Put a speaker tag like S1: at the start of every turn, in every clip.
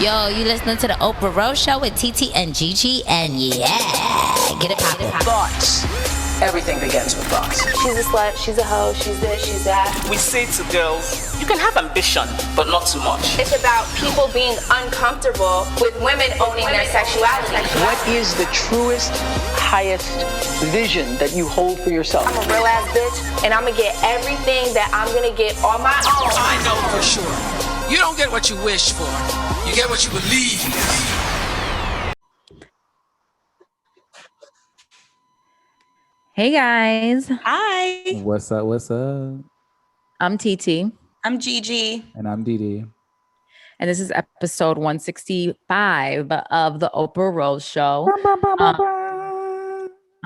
S1: Yo, you listening to the Oprah Rose Show with TT and Gigi, and yeah, get it poppin'.
S2: Thoughts. Everything begins with thoughts.
S3: She's a slut, she's a hoe, she's this, she's that.
S2: We say to girls, you can have ambition, but not too much.
S3: It's about people being uncomfortable with women owning their sexuality.
S4: What is the truest, highest vision that you hold for yourself?
S3: I'm a real ass bitch, and I'm gonna get everything that I'm gonna get on my own.
S5: I know for sure. You don't get what you wish for. You get what you believe.
S6: Hey guys.
S7: Hi.
S8: What's up? What's up?
S6: I'm TT.
S7: I'm Gigi.
S8: And I'm Didi.
S6: And this is episode 165 of the Oprah Rose Show.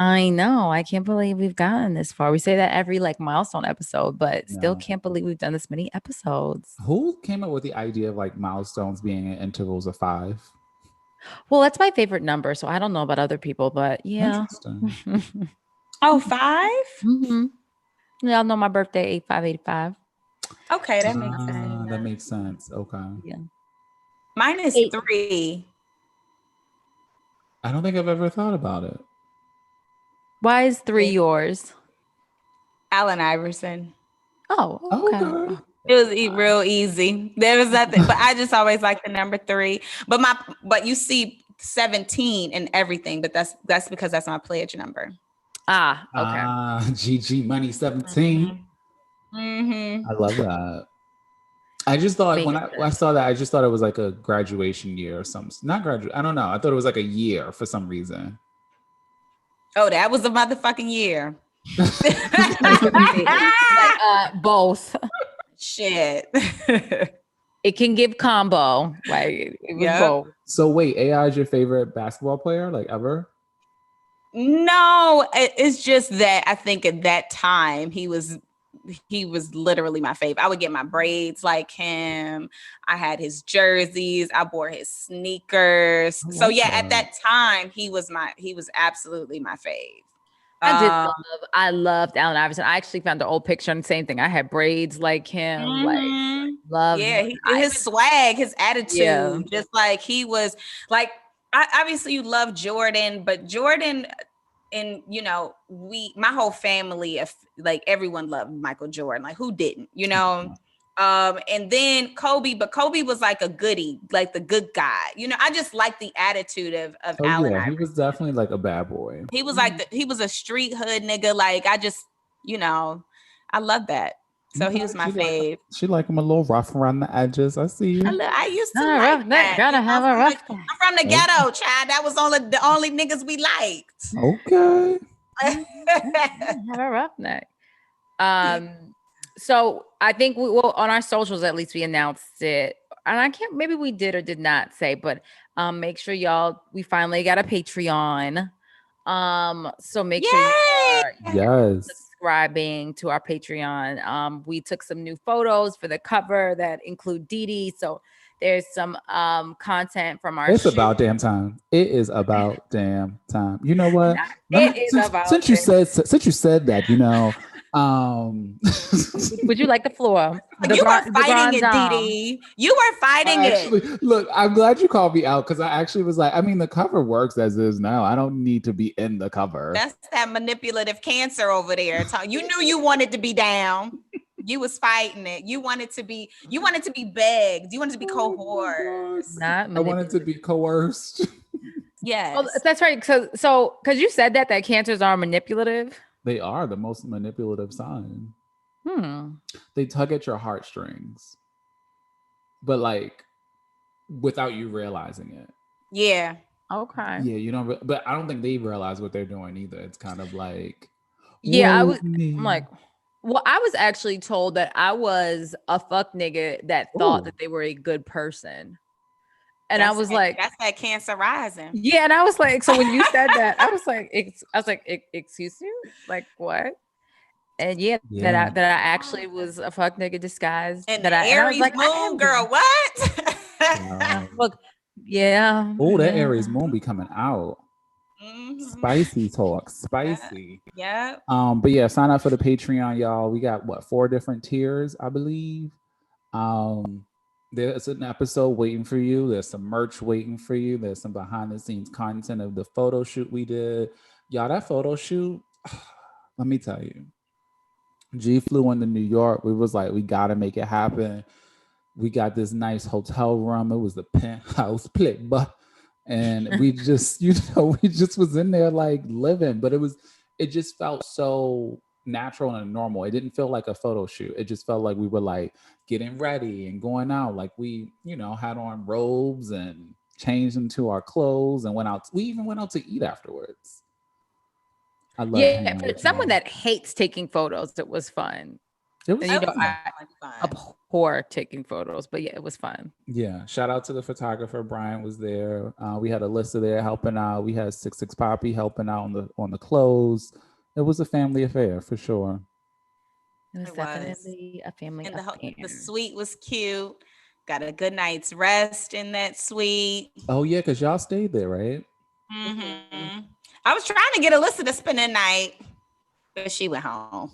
S6: I know. I can't believe we've gotten this far. We say that every milestone episode, but still can't believe we've done this many episodes.
S8: Who came up with the idea of milestones being in intervals of 5?
S6: Well, that's my favorite number, so I don't know about other people, but yeah.
S8: Interesting.
S7: Oh, 5?
S6: Mm-hmm. Y'all know my birthday, 8585.
S7: Okay, that makes sense.
S8: That makes sense. Okay.
S6: Yeah.
S7: Mine is 3.
S8: I don't think I've ever thought about it.
S6: Why is 3 yours?
S7: Allen Iverson.
S6: Oh, okay.
S7: It was real easy. There was nothing, but I just always like the number 3. But you see 17 and everything, but that's because that's my pledge number.
S6: Ah, okay.
S8: GG Money 17.
S7: Mm-hmm.
S8: I love that. I just thought when I saw that, I just thought it was like a graduation year or something. Not graduate. I don't know. I thought it was like a year for some reason.
S7: Oh, that was a motherfucking year.
S6: Both.
S7: Shit.
S6: It can give combo. It was both.
S8: So wait, AI is your favorite basketball player ever?
S7: No, it's just that I think at that time he was literally my fave. I would get my braids like him. I had his jerseys. I wore his sneakers. So yeah, at that time he was absolutely my fave.
S6: I loved Allen Iverson. I actually found an old picture and same thing. I had braids like him. Loved
S7: his swag, his attitude, just like he was obviously you love Jordan, but Jordan and my whole family everyone loved Michael Jordan. Who didn't, and then Kobe, but Kobe was like a goodie, like the good guy. I just like the attitude of Allen Iverson.
S8: He was definitely a bad boy.
S7: He was he was a street hood nigga. I love that. So he was my fave.
S8: She like him a little rough around the edges. I see you.
S7: I used to like that.
S6: Gotta have a rough guy.
S7: I'm from the ghetto, child. That was the only niggas we liked.
S8: Okay.
S6: Have a roughneck. So I think on our socials, at least we announced it. And maybe we did or did not say, but make sure we finally got a Patreon. So make sure you're subscribing to our Patreon. We took some new photos for the cover that include Didi. So there's some content from our
S8: It's about damn time. It is about damn time. You know what? Since you said that,
S6: would you like the floor?
S7: You were fighting it, Didi. You were fighting it.
S8: Look, I'm glad you called me out because I actually was the cover works as is now. I don't need to be in the cover.
S7: That's that manipulative cancer over there. You knew you wanted to be down. You was fighting it. You wanted to be begged. You wanted to be coerced.
S8: I wanted to be coerced.
S7: Yes.
S6: Oh, that's right. So because you said that cancers are manipulative.
S8: They are the most manipulative sign. They tug at your heartstrings, but without you realizing it.
S7: Yeah.
S6: Okay.
S8: Yeah, you don't. But I don't think they realize what they're doing either. It's kind of
S6: I'm like, well, I was actually told that I was a fuck nigga that thought that they were a good person. And I was like,
S7: that's that cancer rising.
S6: Yeah. And I was like, so when you said that, I was like, excuse you? Like what? And that I actually was a fuck nigga disguised.
S7: And Aries moon, girl, what?
S6: Look, yeah.
S8: Oh, that Aries moon be coming out. Spicy talk, spicy.
S7: Yeah.
S8: But yeah, sign up for the Patreon, y'all. We got 4 different tiers, I believe. There's an episode waiting for you. There's some merch waiting for you. There's some behind the scenes content of the photo shoot we did. Y'all, that photo shoot, let me tell you. G flew into New York. We was like, we gotta make it happen. We got this nice hotel room. It was the penthouse play, but and we just, we just was in there like living, but it just felt so natural and normal. It didn't feel like a photo shoot. It just felt like we were like getting ready and going out. Like we, had on robes and changed into our clothes and went out. We even went out to eat afterwards. I love
S6: for someone that hates taking photos, it was fun.
S8: It was fun.
S6: I abhor taking photos, but yeah, it was fun.
S8: Yeah, shout out to the photographer. Brian was there. We had Alyssa there helping out. We had 66 Poppy helping out on the clothes. It was a family affair for sure.
S6: It was definitely a family affair.
S7: The suite was cute. Got a good night's rest in that suite.
S8: Oh yeah, because y'all stayed there, right?
S7: Mm-hmm. I was trying to get Alyssa to spend the night, but she went home.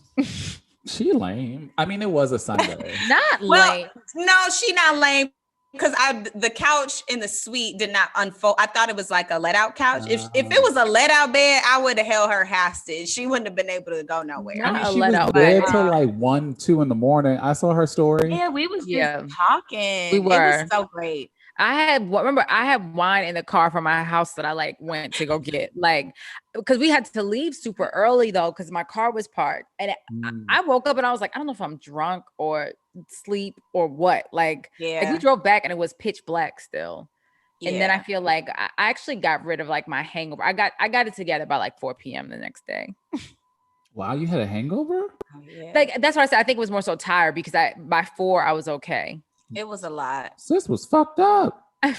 S8: She lame. I mean, it was a Sunday.
S6: Not lame.
S7: No, she not lame because the couch in the suite did not unfold. I thought it was like a let out couch. If it was a let out bed, I would have held her hostage. She wouldn't have been able to go nowhere.
S8: I mean, she was there till like 1, 2 in the morning. I saw her story.
S7: Yeah, we was just talking.
S6: We were.
S7: It was so great.
S6: I had wine in the car from my house that I like went to go get, like, because we had to leave super early though, because my car was parked, and I woke up and I was like, I don't know if I'm drunk or sleep or what. Like we drove back and it was pitch black still. And then I feel like I actually got rid of like my hangover. I got it together by like 4 p.m. the next day.
S8: Wow, you had a hangover?
S7: Oh, yeah.
S6: Like that's what I said. I think it was more so tired because by 4 I was okay.
S7: It was a lot.
S8: Sis was fucked up.
S6: I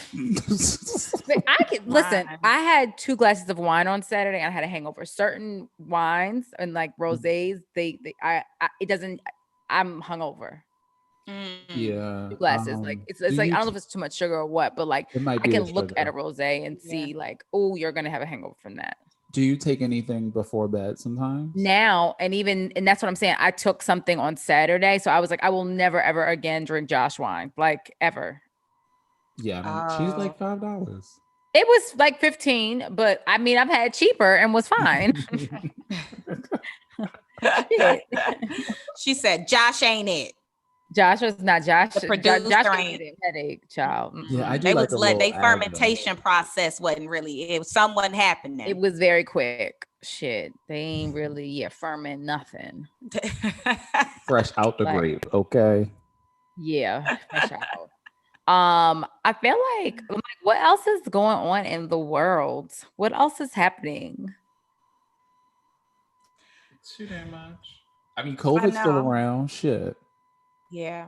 S6: had 2 glasses of wine on Saturday and I had a hangover. Certain wines and like rosés, I'm hungover.
S8: Yeah.
S6: 2 glasses. Like it's like I don't know if it's too much sugar or what, but like I can look at a rosé and see like, oh, you're gonna have a hangover from that.
S8: Do you take anything before bed sometimes?
S6: Now, and that's what I'm saying. I took something on Saturday. So I was like, I will never, ever again drink Josh wine. Like ever.
S8: Yeah. I mean, she's like $5.
S6: It was like 15, but I mean, I've had cheaper and was fine.
S7: She said, Josh ain't it.
S6: Josh was not Josh.
S7: The producer
S6: Josh
S7: ain't
S6: a headache, child.
S8: Yeah, I do. They
S7: fermentation process wasn't really. It was something happening.
S6: It was very quick. Shit, they ain't really ferment nothing.
S8: Fresh out the grape, okay.
S6: Yeah, fresh out. I feel like what else is going on in the world? What else is happening?
S8: Too damn much. I mean, COVID's still around. Shit.
S7: Yeah.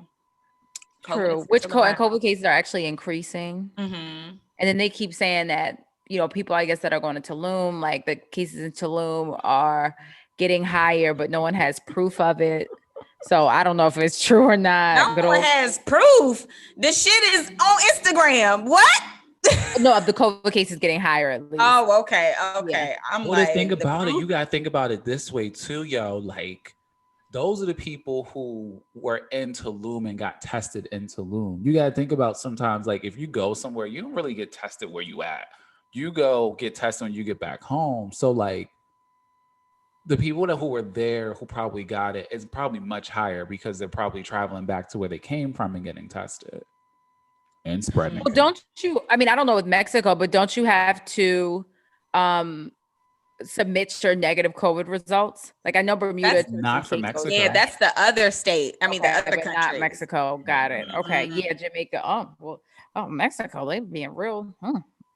S6: True. COVID cases are actually increasing.
S7: Mm-hmm.
S6: And then they keep saying that, people, I guess, that are going to Tulum, like the cases in Tulum are getting higher, but no one has proof of it. So I don't know if it's true or not.
S7: No one has proof. The shit is on Instagram. What?
S6: No, the COVID case is getting higher at least.
S7: Oh, okay. Okay.
S6: Yeah.
S8: Think about it. You got to think about it this way too, yo. Like, those are the people who were in Tulum and got tested in Tulum. You got to think about sometimes, like, if you go somewhere, you don't really get tested where you at. You go get tested when you get back home. So, like, the people who were there who probably got it is probably much higher because they're probably traveling back to where they came from and getting tested and spreading.
S6: Well, don't you? I mean, I don't know with Mexico, but don't you have to submit your negative COVID results? Like I know Bermuda.
S8: That's not for Mexico.
S7: Yeah, that's the other state. I mean, the other country.
S6: Not Mexico. Got it. Okay. Yeah, Jamaica. Oh, Mexico. They being real.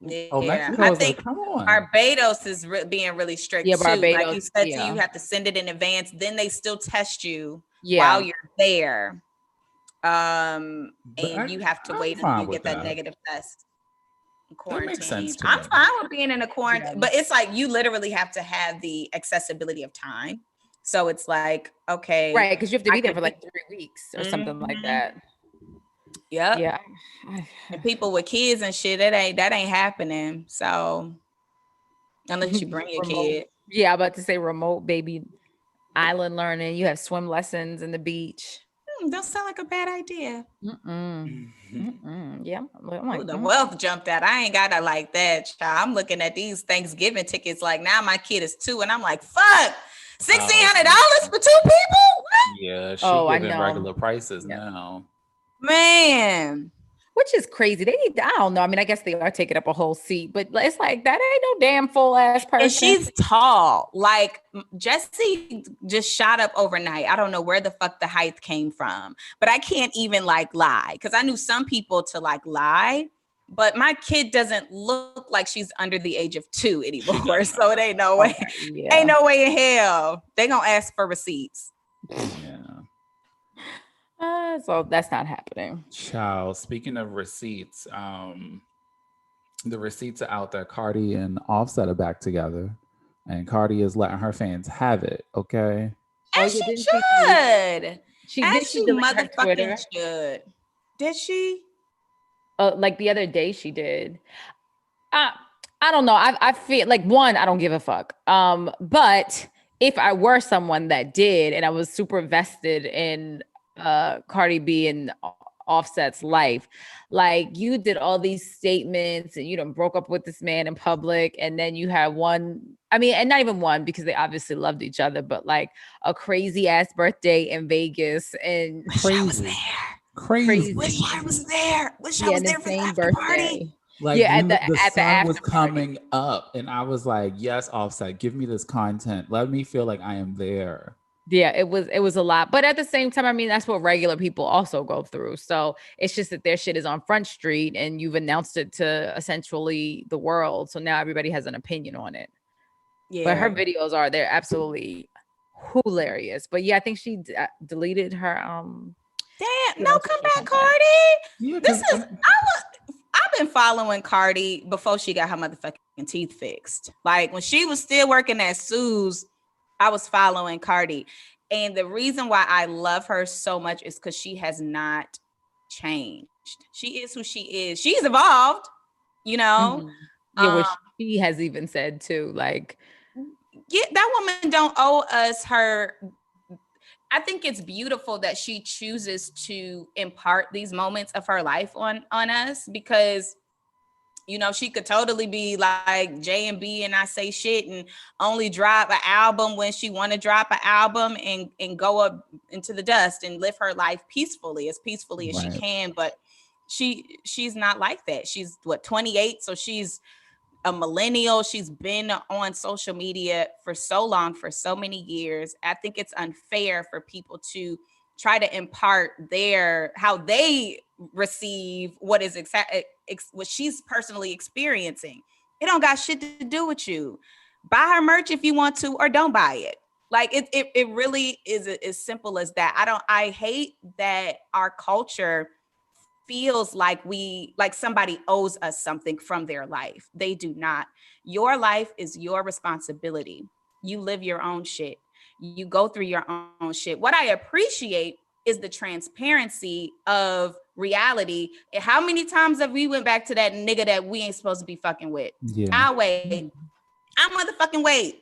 S7: Yeah,
S8: Mexico,
S7: I think
S8: come on.
S7: Barbados is being really strict too.
S6: Barbados,
S7: like you said, you have to send it in advance. Then they still test you while you're there. And you have to wait until you get that negative test. Quarantine.
S8: That makes sense to
S7: I'm
S8: me.
S7: fine with being in a quarantine, but it's like you literally have to have the accessibility of time. So it's like, okay,
S6: right? Because you have to be there for like 3 weeks or something like that.
S7: Yep.
S6: Yeah.
S7: And people with kids and shit, that ain't happening. So unless you bring your kid.
S6: Yeah, I'm about to say remote baby island learning. You have swim lessons in the beach.
S7: Don't sound like a bad idea.
S6: Yeah. I'm like,
S7: The wealth jumped out. I ain't got it like that, child. I'm looking at these Thanksgiving tickets like now my kid is 2 and I'm like, fuck, $1,600 for 2 people? What?
S8: Yeah, she
S6: I
S8: giving
S6: know.
S8: regular prices now.
S7: Man.
S6: Which is crazy. They need, I don't know. I mean, I guess they are taking up a whole seat, but it's like that ain't no damn full ass person.
S7: And she's tall. Like Jessie just shot up overnight. I don't know where the fuck the height came from, but I can't even like lie because I knew some people to like lie, but my kid doesn't look like she's under the age of 2 anymore. So it ain't no way. Ain't no way in hell they gonna ask for receipts.
S8: Yeah.
S6: So that's not happening.
S8: Child, speaking of receipts, the receipts are out there. Cardi and Offset are back together, and Cardi is letting her fans have it. Okay,
S7: As she should.
S6: She
S7: motherfucking should. Did she?
S6: Like the other day, she did. I don't know. I feel like one, I don't give a fuck. But if I were someone that did, and I was super vested in Cardi B and Offset's life, like you did all these statements and you done broke up with this man in public, and then you had one, I mean, and not even one because they obviously loved each other, but like a crazy ass birthday in Vegas and
S7: Wish I was there.
S8: Crazy.
S7: Wish I was there. Wish I was there for the after
S6: birthday.
S7: Party.
S8: Like
S6: at
S8: the sun was
S6: after
S8: coming up, and I was like, "Yes, Offset, give me this content. Let me feel like I am there."
S6: Yeah, it was a lot. But at the same time, I mean, that's what regular people also go through. So it's just that their shit is on Front Street and you've announced it to essentially the world. So now everybody has an opinion on it. Yeah. But her videos they're absolutely hilarious. But yeah, I think she deleted her.
S7: Damn, no, come back, Cardi. Yeah, I've been following Cardi before she got her motherfucking teeth fixed. Like when she was still working at Sue's, I was following Cardi. And the reason why I love her so much is because she has not changed. She is who she is. She's evolved, you know?
S6: Mm-hmm. Yeah, which she has even said too. Like,
S7: yeah, that woman don't owe us her. I think it's beautiful that she chooses to impart these moments of her life on us because, you know, she could totally be like J&B and I say shit and only drop an album when she want to drop an album and go up into the dust and live her life peacefully as she can. But she's not like that. She's 28. So she's a millennial. She's been on social media for so long, for so many years. I think it's unfair for people to try to impart how they receive what is what she's personally experiencing. It don't got shit to do with you. Buy her merch if you want to, or don't buy it. Like it really is as simple as that. I hate that our culture feels like somebody owes us something from their life. They do not. Your life is your responsibility. You live your own shit. You go through your own shit. What I appreciate is the transparency of reality. And how many times have we went back to that nigga that we ain't supposed to be fucking with? Yeah. I'll wait. I'll motherfucking wait.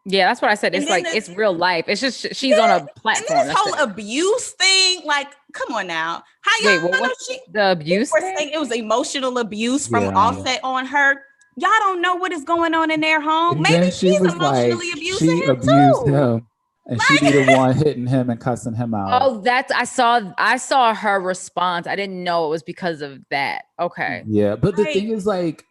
S6: Yeah, that's what I said. It's like, it's real life. It's just, she's on a platform.
S7: And this whole abuse thing, like, come on now. How y'all know
S6: the abuse
S7: thing? It was emotional abuse from Offset on her. Y'all don't know what is going on in their home.
S8: And
S7: maybe she's emotionally abusing him too.
S8: And she be the one hitting him and cussing him out.
S6: Oh, I saw her response. I didn't know it was because of that. Okay.
S8: Yeah, but the thing is, like,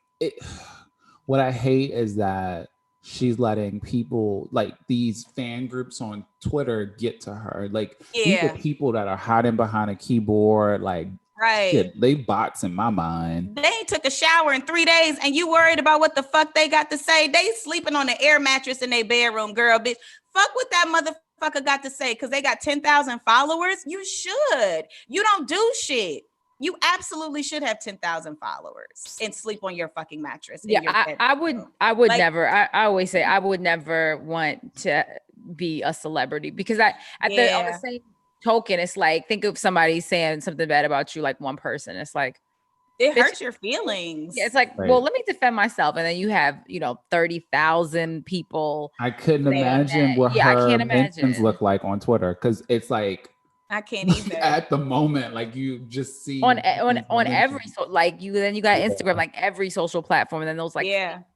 S8: what I hate is that she's letting people, like these fan groups on Twitter, get to her. Like, these are people that are hiding behind a keyboard, like, shit, they bots in my mind.
S7: They ain't took a shower in 3 days and you worried about what the fuck they got to say. They sleeping on an air mattress in their bedroom, girl, bitch. Fuck what that motherfucker got to say because they got 10,000 followers. You should. You don't do shit. You absolutely should have 10,000 followers and sleep on your fucking mattress.
S6: Yeah, I would like, never. I always say I would never want to be a celebrity because on the same token, it's like, think of somebody saying something bad about you, like one person. It's like,
S7: it hurts your feelings.
S6: Yeah, it's like, well, let me defend myself. And then you have, 30,000 people.
S8: I couldn't imagine what her mentions look like on Twitter. Cause it's like,
S7: I can't either.
S8: At the moment, like you just see
S6: on every like you got Instagram, like every social platform, and then those like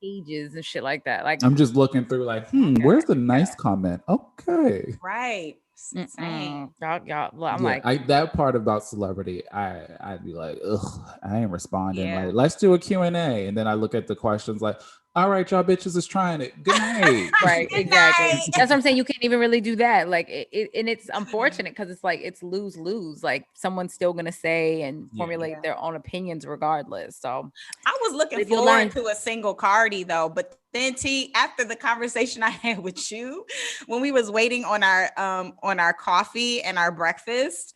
S6: pages and shit like that. Like
S8: I'm just looking through, like, where's the nice comment? Okay,
S7: right.
S6: Y'all, I'm like,
S8: that part about celebrity, I'd be like, ugh, I ain't responding.
S7: Yeah.
S8: Like, let's do a Q&A, and then I look at the questions like, all right, y'all bitches is trying it. Good night.
S6: Right, exactly. That's what I'm saying. You can't even really do that. Like, and it's unfortunate because it's like it's lose. Like, someone's still gonna say and formulate their own opinions regardless. So
S7: I was looking forward to a single Cardi though, but then after the conversation I had with you when we was waiting on our coffee and our breakfast,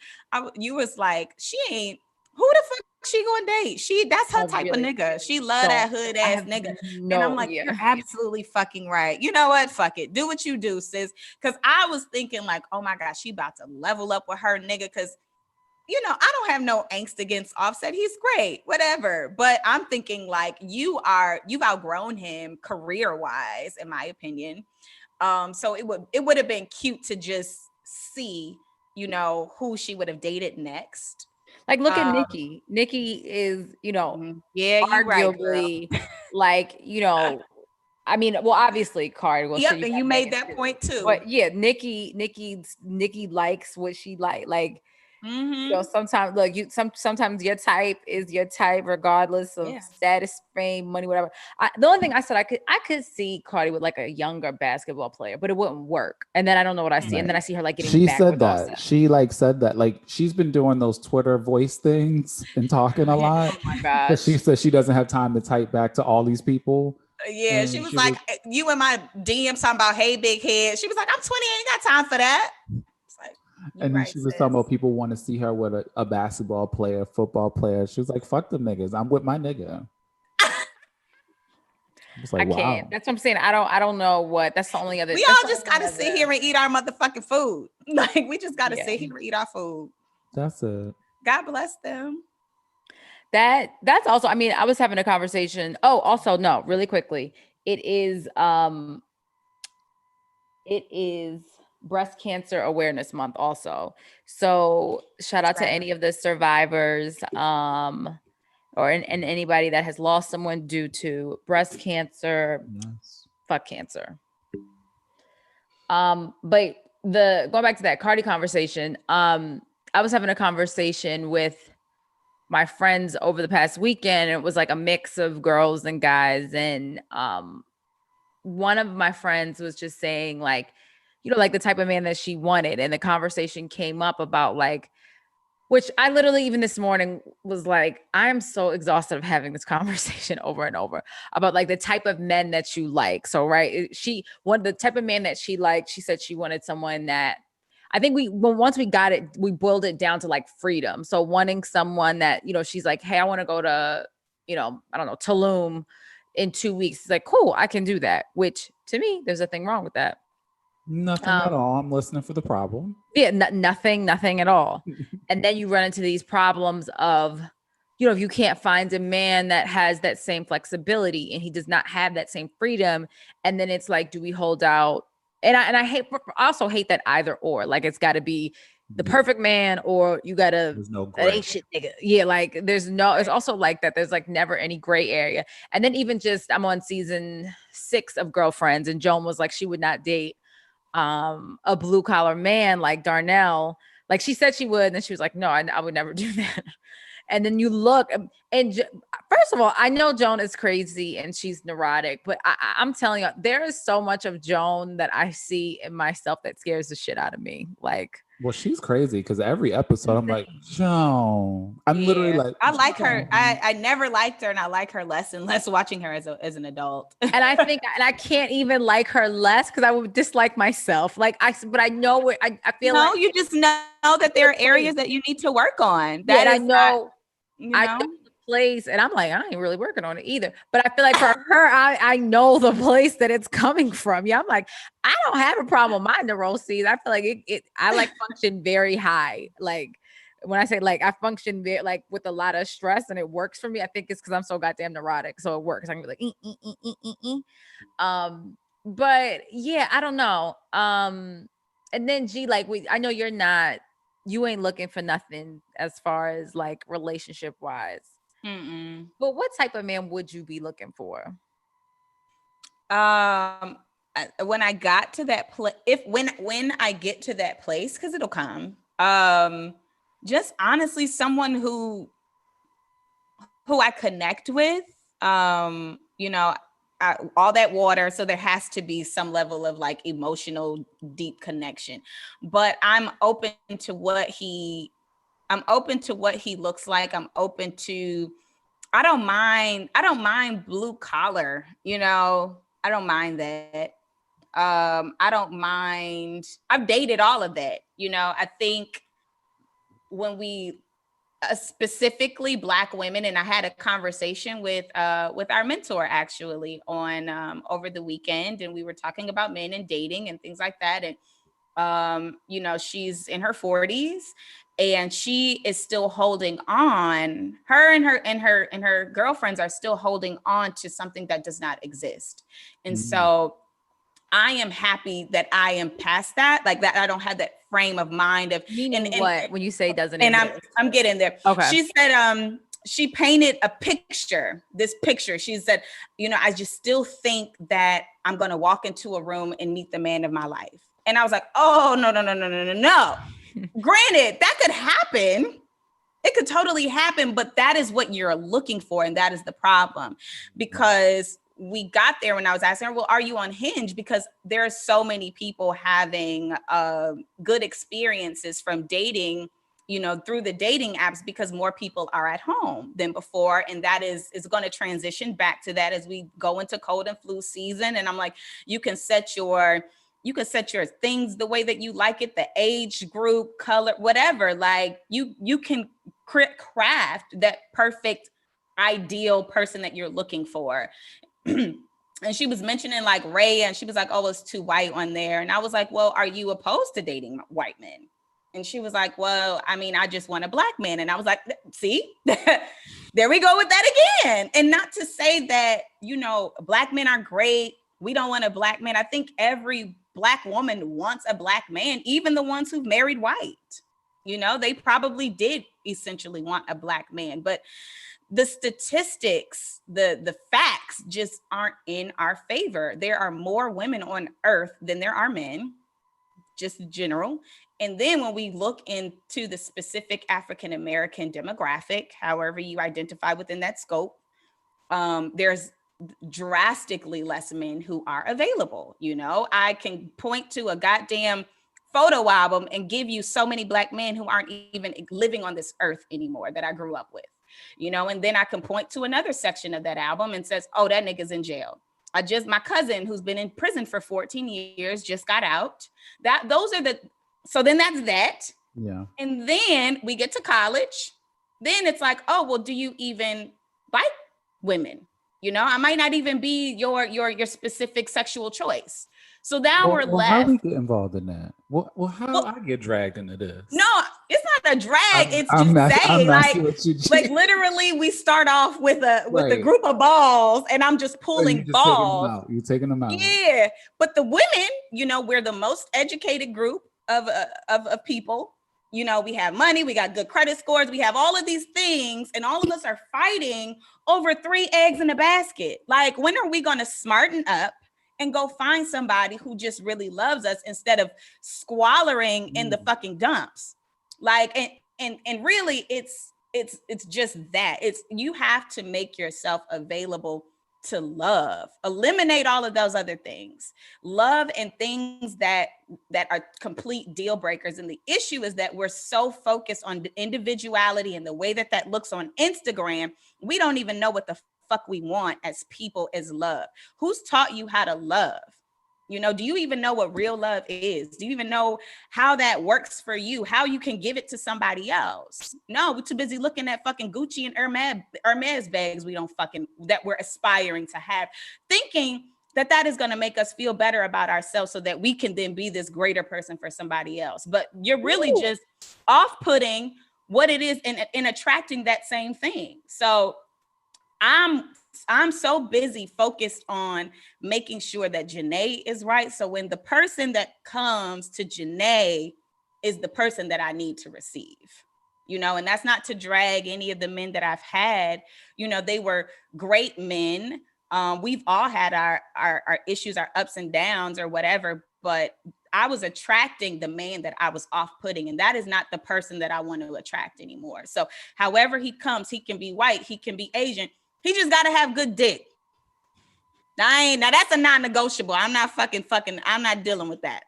S7: you was like, she ain't. Who the fuck she gonna date? That's her type of nigga. She love that hood ass nigga. And I'm like, you're absolutely fucking right. You know what? Fuck it. Do what you do, sis. Cause I was thinking like, oh my God, she about to level up with her nigga. Cause you know, I don't have no angst against Offset. He's great, whatever. But I'm thinking like you've outgrown him career-wise, in my opinion. So it would have been cute to just see, you know, who she would have dated next.
S6: Like, look at Nikki. Nikki is, you know, arguably
S7: right,
S6: like, you know, I mean, well, obviously, Cardi. Well,
S7: and you made that point too.
S6: But yeah, Nikki likes what she like. You know, sometimes look, sometimes your type is your type, regardless of status, fame, money, whatever. The only thing I said I could see Cardi with like a younger basketball player, but it wouldn't work. And then I don't know what I see, and then I see her like getting.
S8: She
S6: back
S8: said
S6: with
S8: that.
S6: Offset.
S8: She like said that. Like she's been doing those Twitter voice things and talking a lot.
S6: Oh my gosh.
S8: But she said she doesn't have time to type back to all these people.
S7: Yeah, she was like, you in my DMs talking about, hey, big head. She was like, I'm 20, I ain't got time for that.
S8: And then she was talking about people want to see her with a basketball player, football player. She was like, fuck them niggas. I'm with my nigga.
S6: I can't. That's what I'm saying. I don't know what. That's the only other.
S7: We all just gotta sit here and eat our motherfucking food. Like we just gotta sit here and eat our food.
S8: That's it.
S7: God bless them.
S6: That's also. I mean, I was having a conversation. Oh, also no, really quickly. It is Breast Cancer Awareness Month also. So shout out to any of the survivors or anybody that has lost someone due to breast cancer.
S8: Nice.
S6: Fuck cancer. But going back to that Cardi conversation, I was having a conversation with my friends over the past weekend. It was like a mix of girls and guys, and one of my friends was just saying like, you know, like the type of man that she wanted. And the conversation came up about like, which I literally even this morning was like, I am so exhausted of having this conversation over and over about like the type of men that you like. So, right. The type of man that she liked, she said she wanted someone that I think once we got it, we boiled it down to like freedom. So wanting someone that, you know, she's like, hey, I want to go to, you know, I don't know, Tulum in 2 weeks. It's like, cool, I can do that. Which to me, there's nothing wrong with that.
S8: Nothing at all. I'm listening for the problem.
S6: Yeah, nothing at all. And then you run into these problems of, you know, if you can't find a man that has that same flexibility and he does not have that same freedom, and then it's like, do we hold out? And I also hate that either or. Like it's got to be the perfect man, or you gotta that ain't shit nigga. Yeah, like it's also like that. There's like never any gray area. And then even just I'm on season 6 of Girlfriends, and Joan was like she would not date a blue collar man like Darnell. Like she said she would, and then she was like, no, I would never do that. And then you look, and first of all, I know Joan is crazy and she's neurotic, but I'm telling you, there is so much of Joan that I see in myself that scares the shit out of me. Like,
S8: well, she's crazy because every episode I'm like, Joan. I'm literally like,
S7: I like her. I never liked her, and I like her less and less watching her as an adult.
S6: And I think, and I can't even like her less because I would dislike myself. Like but I know what I feel.
S7: No,
S6: like
S7: you just know that there are areas that you need to work on.
S6: That I know. I know the place, and I'm like, I ain't really working on it either. But I feel like for her, I know the place that it's coming from. Yeah, I'm like, I don't have a problem with my neuroses. I feel like I like function very high. Like when I say like I function very like with a lot of stress, and it works for me. I think it's because I'm so goddamn neurotic, so it works. I can be like, But yeah, I don't know. And then like I know you're not you ain't looking for nothing as far as like relationship wise. But what type of man would you be looking for?
S7: When I got to that place, when I get to that place, because it'll come, just honestly someone who I connect with, you know, all that water, so there has to be some level of like emotional deep connection. But I'm open to what he looks like. I'm open to, I don't mind blue collar, you know, I don't mind that. I don't mind, I've dated all of that, you know. I think when we specifically Black women, and I had a conversation with our mentor actually on over the weekend, and we were talking about men and dating and things like that. And you know, she's in her 40s and she is still holding on. Her and her girlfriends are still holding on to something that does not exist. And so I am happy that I am past that, like that I don't have that frame of mind of
S6: meaning what when you say doesn't
S7: and
S6: exist?
S7: I'm getting there.
S6: Okay.
S7: She said she painted a picture, this picture. She said, you know, I just still think that I'm going to walk into a room and meet the man of my life. And I was like, oh, no. Granted, that could happen. It could totally happen, but that is what you're looking for. And that is the problem, because we got there when I was asking her, well, are you on Hinge? Because there are so many people having good experiences from dating, you know, through the dating apps, because more people are at home than before. And that is going to transition back to that as we go into cold and flu season. And I'm like, you can set your things the way that you like it, the age group, color, whatever. Like you can craft that perfect ideal person that you're looking for. And she was mentioning like Ray, and she was like, oh, it's too white on there. And I was like, well, are you opposed to dating white men? And she was like, well, I mean, I just want a Black man. And I was like, see, there we go with that again. And not to say that, you know, Black men are great. We don't want a Black man. I think every Black woman wants a Black man, even the ones who've married white. You know, they probably did essentially want a Black man, but the statistics, the facts just aren't in our favor. There are more women on earth than there are men, just general. And then when we look into the specific African-American demographic, however you identify within that scope, there's drastically less men who are available. You know, I can point to a goddamn photo album and give you so many Black men who aren't even living on this earth anymore that I grew up with. You know, and then I can point to another section of that album and says, oh, that nigga's in jail. My cousin who's been in prison for 14 years just got out. So then that's that.
S8: Yeah.
S7: And then we get to college. Then it's like, oh, well, do you even like women? You know, I might not even be your specific sexual choice. So now we're left.
S8: How we get involved in that? Well, how I get dragged into this?
S7: No, it's not a drag. It's just saying, like literally, we start off with a group of balls, and I'm just pulling balls.
S8: You're taking them out.
S7: Yeah, but the women, you know, we're the most educated group of people. You know, we have money, we got good credit scores, we have all of these things, and all of us are fighting over 3 eggs in a basket. Like, when are we going to smarten up and go find somebody who just really loves us instead of squallering in the fucking dumps? Like, and really it's just that. It's, you have to make yourself available to love. Eliminate all of those other things. Love and things that are complete deal breakers. And the issue is that we're so focused on individuality and the way that looks on Instagram, we don't even know what the fuck we want as people, as love. Who's taught you how to love? You know, do you even know what real love is? Do you even know how that works for you? How you can give it to somebody else? No, we're too busy looking at fucking Gucci and Hermes bags that we're aspiring to have, thinking that is going to make us feel better about ourselves so that we can then be this greater person for somebody else. But you're really just off-putting what it is in attracting that same thing. So I'm so busy focused on making sure that Janae is right. So when the person that comes to Janae is the person that I need to receive. You know, and that's not to drag any of the men that I've had. You know, they were great men. We've all had our issues, our ups and downs or whatever, but I was attracting the man that I was off-putting, and that is not the person that I want to attract anymore. So however he comes, he can be white, he can be Asian. He just got to have good dick. Now that's a non-negotiable. I'm not I'm not dealing with that.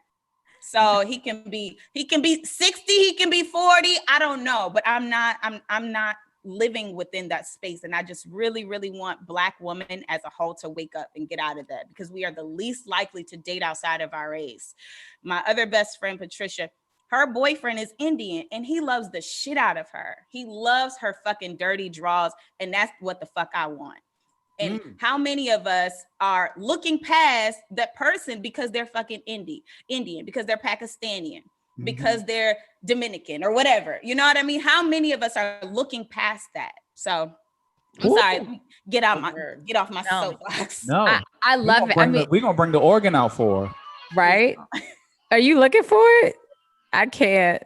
S7: So he can be 60, he can be 40. I don't know, but I'm not living within that space. And I just really, really want Black women as a whole to wake up and get out of that, because we are the least likely to date outside of our race. My other best friend, Patricia, her boyfriend is Indian and he loves the shit out of her. He loves her fucking dirty draws. And that's what the fuck I want. And how many of us are looking past that person because they're fucking Indian, because they're Pakistani, because they're Dominican or whatever. You know what I mean? How many of us are looking past that? So I'm sorry, get off my soapbox.
S8: No,
S6: I love it.
S8: We're gonna bring the organ out for her.
S6: Right? Are you looking for it? I can't.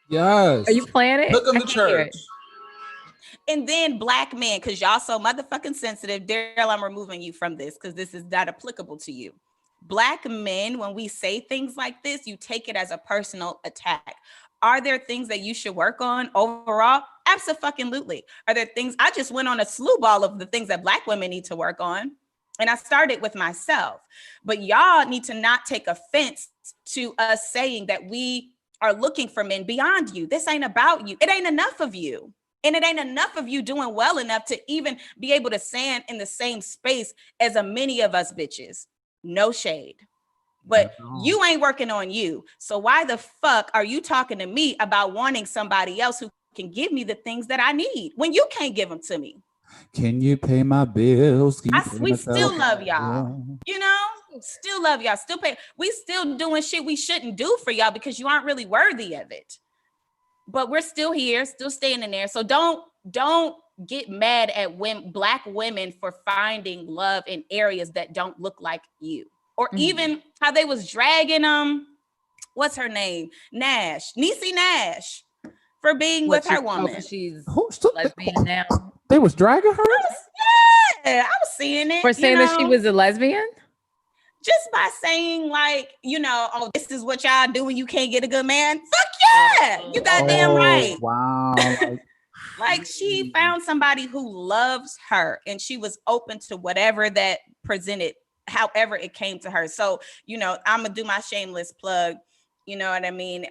S8: Yes.
S6: Are you playing it?
S8: Look in the church.
S7: And then Black men, because y'all so motherfucking sensitive. Daryl, I'm removing you from this because this is not applicable to you. Black men, when we say things like this, you take it as a personal attack. Are there things that you should work on overall? Absolutely. Are there things? I just went on a slew ball of the things that Black women need to work on. And I started with myself. But y'all need to not take offense to us saying that we are looking for men beyond you. This ain't about you. It ain't enough of you. And it ain't enough of you doing well enough to even be able to stand in the same space as a many of us bitches. No shade. But you ain't working on you. So why the fuck are you talking to me about wanting somebody else who can give me the things that I need when you can't give them to me?
S8: Can you pay my bills?
S7: We still love y'all. You know, still love y'all. Still pay. We still doing shit we shouldn't do for y'all because you aren't really worthy of it. But we're still here, still staying in there. So don't get mad at Black women for finding love in areas that don't look like you. Or even how they was dragging what's her name? Niecy Nash, for being with her woman.
S6: She's lesbian now.
S8: They was dragging her?
S7: Yeah, I was seeing it.
S6: For saying that she was a lesbian?
S7: Just by saying, like, you know, oh, this is what y'all do when you can't get a good man. Fuck yeah, you goddamn right.
S8: Wow.
S7: Like she found somebody who loves her and she was open to whatever that presented, however it came to her. So, you know, I'm gonna do my shameless plug. You know what I mean?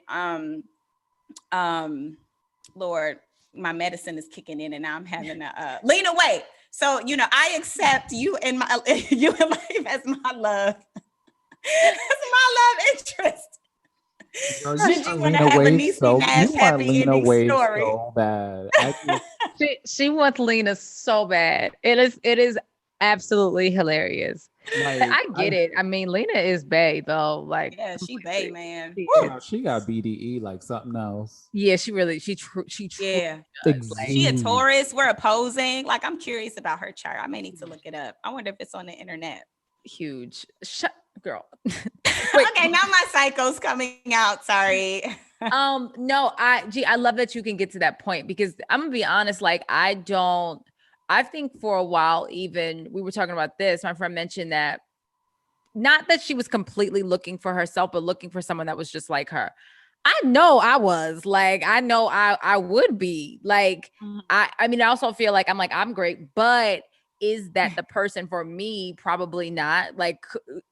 S7: Lord, my medicine is kicking in and now I'm having a lean away. So, you know, I accept you in life as my love. As my love interest.
S8: Girl,
S7: Did you want to have a Niecy Nash happy ending story?
S8: So bad.
S6: She wants Lena so bad. It is absolutely hilarious.
S8: Like,
S6: I get it. I mean, Lena is bae though. Like,
S7: yeah, she bae, man.
S8: She got BDE like something else.
S6: Yeah, she
S7: yeah.
S8: Exactly.
S7: She a Taurus. We're opposing. Like, I'm curious about her chart. I may need to look it up. I wonder if it's on the internet.
S6: Huge. Shut, girl.
S7: Okay, now my psycho's coming out. Sorry.
S6: No, I love that you can get to that point because I'm gonna be honest. Like, I think for a while, even we were talking about this, my friend mentioned that not that she was completely looking for herself, but looking for someone that was just like her. I know I was like, I know I would be like, I mean, I also feel like I'm great, but is that the person for me? Probably not. Like,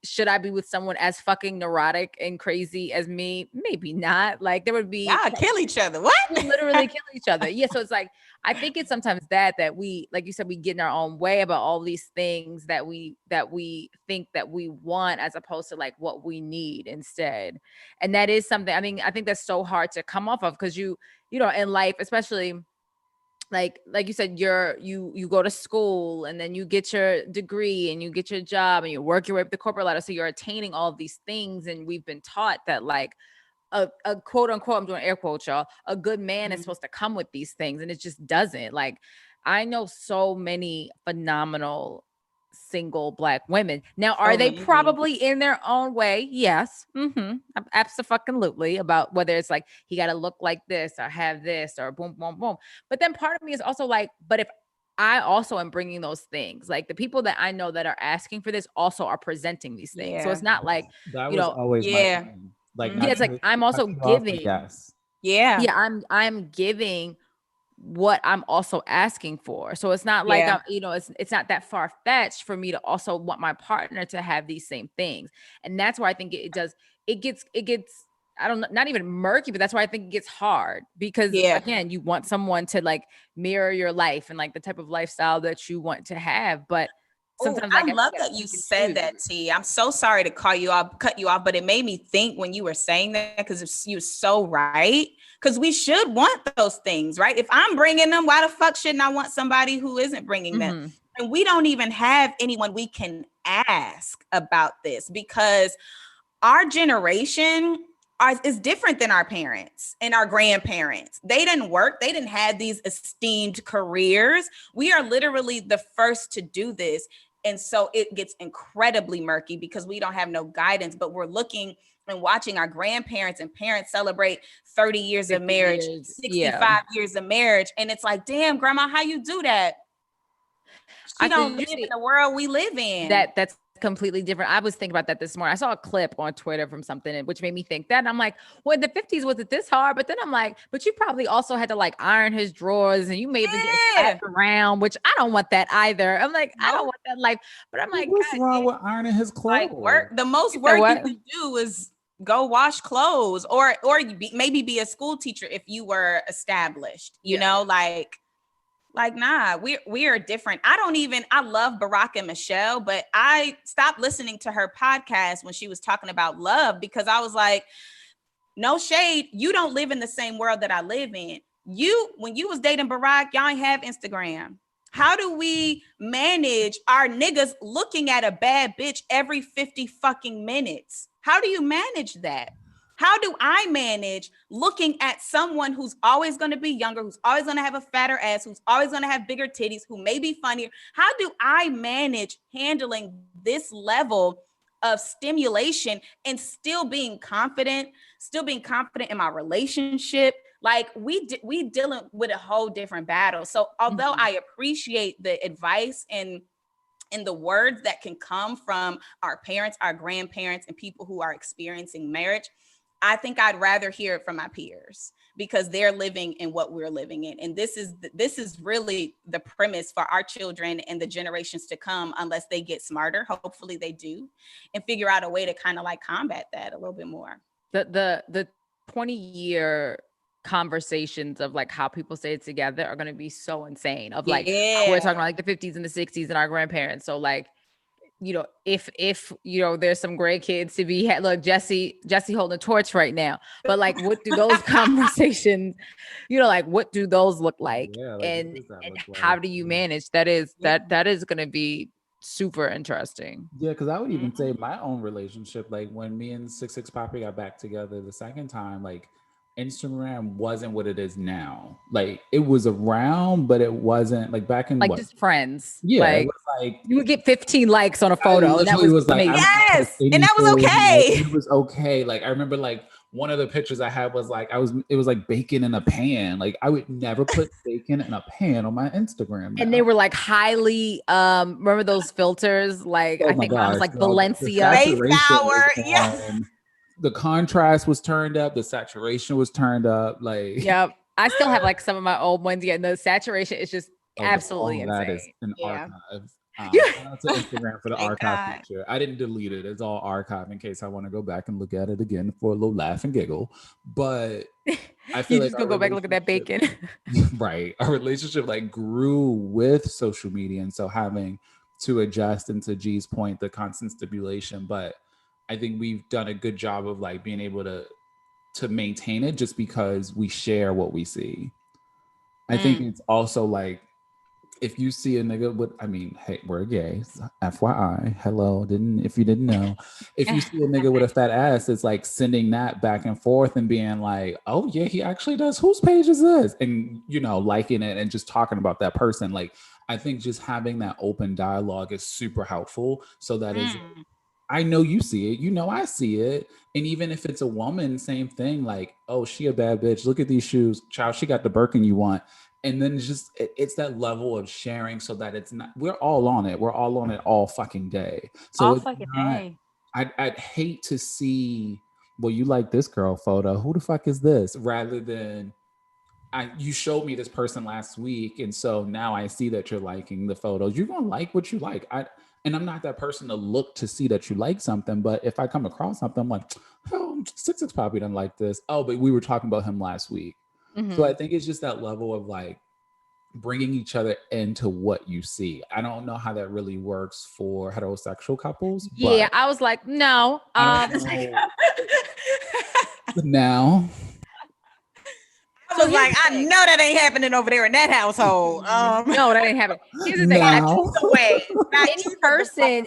S6: should I be with someone as fucking neurotic and crazy as me? Maybe not. Like, there would be
S7: y'all kill each other. What?
S6: We literally kill each other. Yeah. So it's like, I think it's sometimes that we, like you said, we get in our own way about all these things that we think that we want as opposed to like what we need instead. And that is something, I mean, I think that's so hard to come off of because you know, in life, especially like you said, you go to school and then you get your degree and you get your job and you work your way up the corporate ladder. So you're attaining all of these things. And we've been taught that like a quote unquote, I'm doing air quotes, y'all, a good man is supposed to come with these things. And it just doesn't. Like, I know so many phenomenal single Black women. Now, are they probably in their own way? Yes. Absolutely. About whether it's like, he got to look like this or have this or boom, boom, boom. But then part of me is also like, but if I also am bringing those things, like the people that I know that are asking for this also are presenting these things. So it's not like,
S8: that was always my thing. Like,
S6: it's like, I'm also giving.
S8: Yes.
S6: Yeah. I'm giving what I'm also asking for. So it's not like I'm, it's not that far fetched for me to also want my partner to have these same things. And that's why I think it gets I don't know, not even murky, but that's why I think it gets hard because again, you want someone to like mirror your life and like the type of lifestyle that you want to have. But sometimes
S7: I love that you said that, T. I'm so sorry to cut you off, but it made me think when you were saying that because you're so right. Because we should want those things, right? If I'm bringing them, why the fuck shouldn't I want somebody who isn't bringing them? And we don't even have anyone we can ask about this because our generation is different than our parents and our grandparents. They didn't work. They didn't have these esteemed careers. We are literally the first to do this. And so it gets incredibly murky because we don't have no guidance, but we're looking and watching our grandparents and parents celebrate 30 years of marriage, 65 years of marriage. And it's like, damn, grandma, how you do that? She don't live in the world we live in.
S6: That's completely different. I was thinking about that this morning. I saw a clip on Twitter from something which made me think that. And I'm like, well, in the 50s, was it this hard? But then I'm like, but you probably also had to like iron his drawers and you may even get slapped around, which I don't want that either. I'm like, I don't want that life. But I'm like,
S8: what's wrong with ironing his clothes?
S7: Like the most work you can do is go wash clothes or maybe be a school teacher if you were established, you know, like nah, we are different. I love Barack and Michelle, but I stopped listening to her podcast when she was talking about love because I was like, no shade, you don't live in the same world that I live in. When you was dating Barack, y'all ain't have Instagram. How do we manage our niggas looking at a bad bitch every 50 fucking minutes? How do you manage that? How do I manage looking at someone who's always going to be younger, who's always going to have a fatter ass, who's always going to have bigger titties, who may be funnier? How do I manage handling this level of stimulation and still being confident in my relationship? Like we dealing with a whole different battle. So although I appreciate the advice and the words that can come from our parents, our grandparents, and people who are experiencing marriage, I think I'd rather hear it from my peers because they're living in what we're living in. And this is really the premise for our children and the generations to come, unless they get smarter. Hopefully they do, and figure out a way to kind of like combat that a little bit more.
S6: The 20-year conversations of like how people say it together are going to be so insane of like, we're talking about like the 50s and the 60s and our grandparents. So like, you know, if you know, there's some great kids to be had. Look, Jesse holding a torch right now. But like, what do those conversations, you know, like what do those look like? And how do you manage? That is going to be super interesting.
S8: Yeah, because I would even say my own relationship, like when me and 66 Poppy got back together the second time, like Instagram wasn't what it is now. Like it was around, but it wasn't like back in
S6: like just friends.
S8: Yeah,
S6: like,
S8: it was like
S6: you would get 15 likes on a photo. And that was
S8: like,
S7: yes, and that was okay.
S8: It was okay. Like I remember, like one of the pictures I had was like it was like bacon in a pan. Like I would never put bacon in a pan on my Instagram now.
S6: And they were like highly remember those filters? Like I think mine was like Valencia.
S8: The contrast was turned up, the saturation was turned up. Like,
S6: yep. I still have like some of my old ones. Yeah, the saturation is just absolutely insane. That is
S8: an archive. Shout out to Instagram for the archive feature. I didn't delete it. It's all archive in case I want to go back and look at it again for a little laugh and giggle. But I feel
S6: you just gonna go back and look at that bacon.
S8: Right. Our relationship like grew with social media. And so having to adjust, and to G's point, the constant stimulation. But I think we've done a good job of like being able to maintain it just because we share what we see. I think it's also like if you see a nigga with, I mean, hey, we're gay. FYI. Hello. If you didn't know, if you see a nigga with a fat ass, it's like sending that back and forth and being like, oh yeah, he actually does. Whose page is this? And liking it and just talking about that person. Like, I think just having that open dialogue is super helpful. So that is, I know you see it, I see it. And even if it's a woman, same thing. Like, oh, she a bad bitch. Look at these shoes. Child, she got the Birkin you want. And then it's that level of sharing so that it's not, we're all on it. We're all on it all fucking day. So
S7: all fucking day.
S8: I'd hate to see, well, you like this girl photo. Who the fuck is this? Rather than, you showed me this person last week. And so now I see that you're liking the photos. You're going to like what you like. And I'm not that person to look to see that you like something. But if I come across something, I'm like, oh, 6 probably doesn't like this. Oh, but we were talking about him last week. So I think it's just that level of like bringing each other into what you see. I don't know how that really works for heterosexual couples.
S6: Yeah, I was like, no.
S8: Now.
S7: I was like, I know that ain't happening over there in that household.
S6: No, that ain't happening. Here's the thing. In person,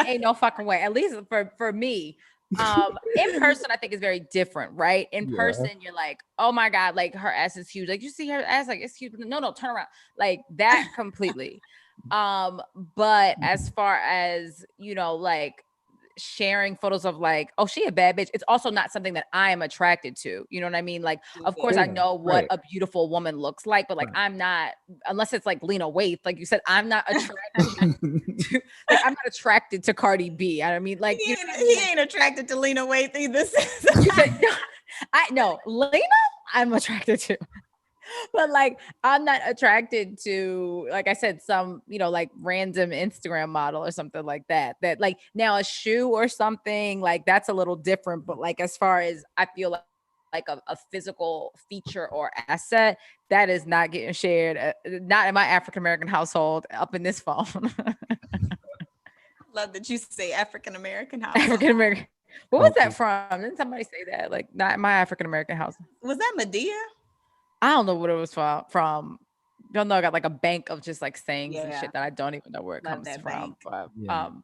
S6: ain't no fucking way. At least for me. In person, I think is very different, right? In person, you're like, oh my God, like her ass is huge. Like you see her ass, like it's huge. No, turn around. Like that completely. But as far as, like sharing photos of like, oh, she a bad bitch, it's also not something that I am attracted to. You know what I mean? Like, of course I know what a beautiful woman looks like, but like I'm not, unless it's like Lena Waithe, like you said, I'm not attracted to, like I'm not attracted to Cardi B. I mean, like
S7: he ain't attracted to Lena Waithe either.
S6: No, Lena I'm attracted to. But like, I'm not attracted to, like I said, some, like random Instagram model or something like that. That like now a shoe or something like that's a little different. But like, as far as I feel like a physical feature or asset, that is not getting shared. Not in my African-American household up in this phone.
S7: Love that you say African-American household.
S6: African-American. What was that from? Didn't somebody say that? Like not in my African-American house.
S7: Was that Medea?
S6: I don't know what it was from. Y'all know I got like a bank of just like sayings and shit that I don't even know where it comes from. But,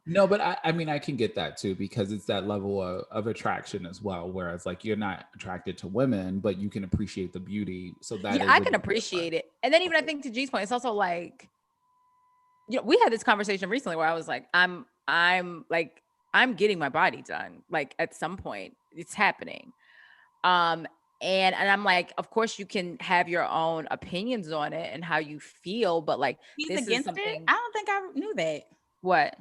S8: no, but I mean, I can get that too, because it's that level of attraction as well. Whereas like you're not attracted to women, but you can appreciate the beauty. So that
S6: I can appreciate it. And then even I think to G's point, it's also like, we had this conversation recently where I was like, I'm getting my body done. Like at some point it's happening. And I'm like, of course you can have your own opinions on it and how you feel, but like
S7: he's against it. I don't think I knew that.
S6: What?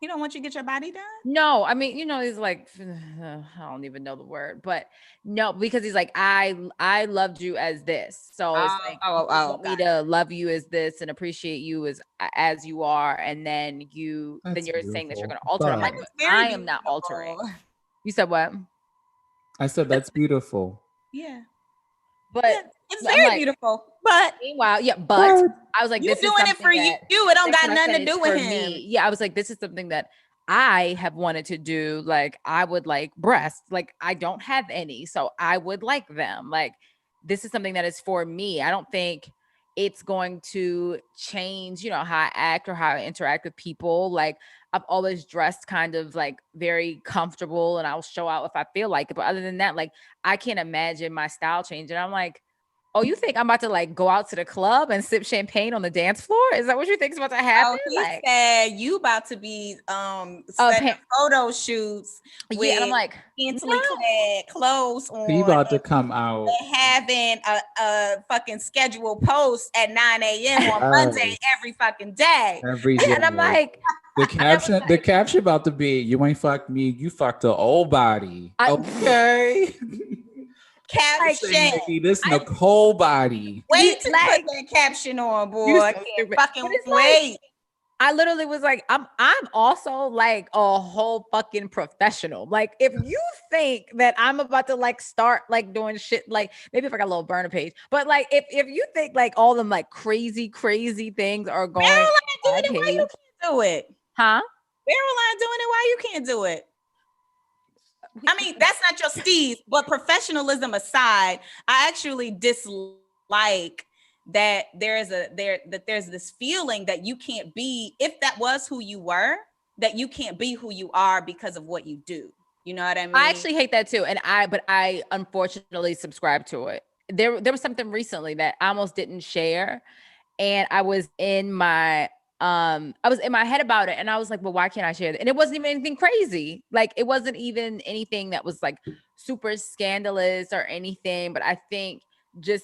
S7: He don't want you to get your body done?
S6: No, I mean, he's like, I don't even know the word, but no, because he's like, I loved you as this. So it's like, want me to love you as this and appreciate you as you are. And then you're saying that you're going to alter. I'm like, I am not altering. You said what?
S8: I said, that's beautiful.
S7: Yeah.
S6: But
S7: it's very beautiful. But
S6: meanwhile, but I was like,
S7: you're doing it for you. It don't got nothing to do with him.
S6: Yeah, I was like, this is something that I have wanted to do. Like, I would like breasts. Like, I don't have any, so I would like them. Like, this is something that is for me. I don't think it's going to change, how I act or how I interact with people. Like, I've always dressed kind of like very comfortable and I'll show out if I feel like it. But other than that, like I can't imagine my style changing. I'm like, oh, you think I'm about to like go out to the club and sip champagne on the dance floor? Is that what you think is about to happen?
S7: Oh, he said you about to be setting photo shoots with
S6: and I'm like
S7: scantily clad clothes on.
S8: He about to come out
S7: having a fucking scheduled post at 9 a.m. on Monday every fucking day.
S8: Every day.
S6: And I'm like,
S8: the caption about to be, you ain't fucked me, you fucked the old body. Okay.
S7: Caption.
S8: This Nicole body.
S7: Wait to put that caption on, boy. I can't fucking wait.
S6: I literally was like, I'm also like a whole fucking professional. Like, if you think that I'm about to like start like doing shit, like maybe if I got a little burner page, but like if you think like all them like crazy things are going on,
S7: why you can't do it?
S6: Huh?
S7: Caroline doing it, why you can't do it? I mean, that's not your steez, but professionalism aside, I actually dislike that there's this feeling that you can't be, if that was who you were, that you can't be who you are because of what you do. You know what I mean?
S6: I actually hate that too. But I unfortunately subscribe to it. There was something recently that I almost didn't share. And I was in my head about it. And I was like, well, why can't I share that? And it wasn't even anything crazy. Like, it wasn't even anything that was like super scandalous or anything. But I think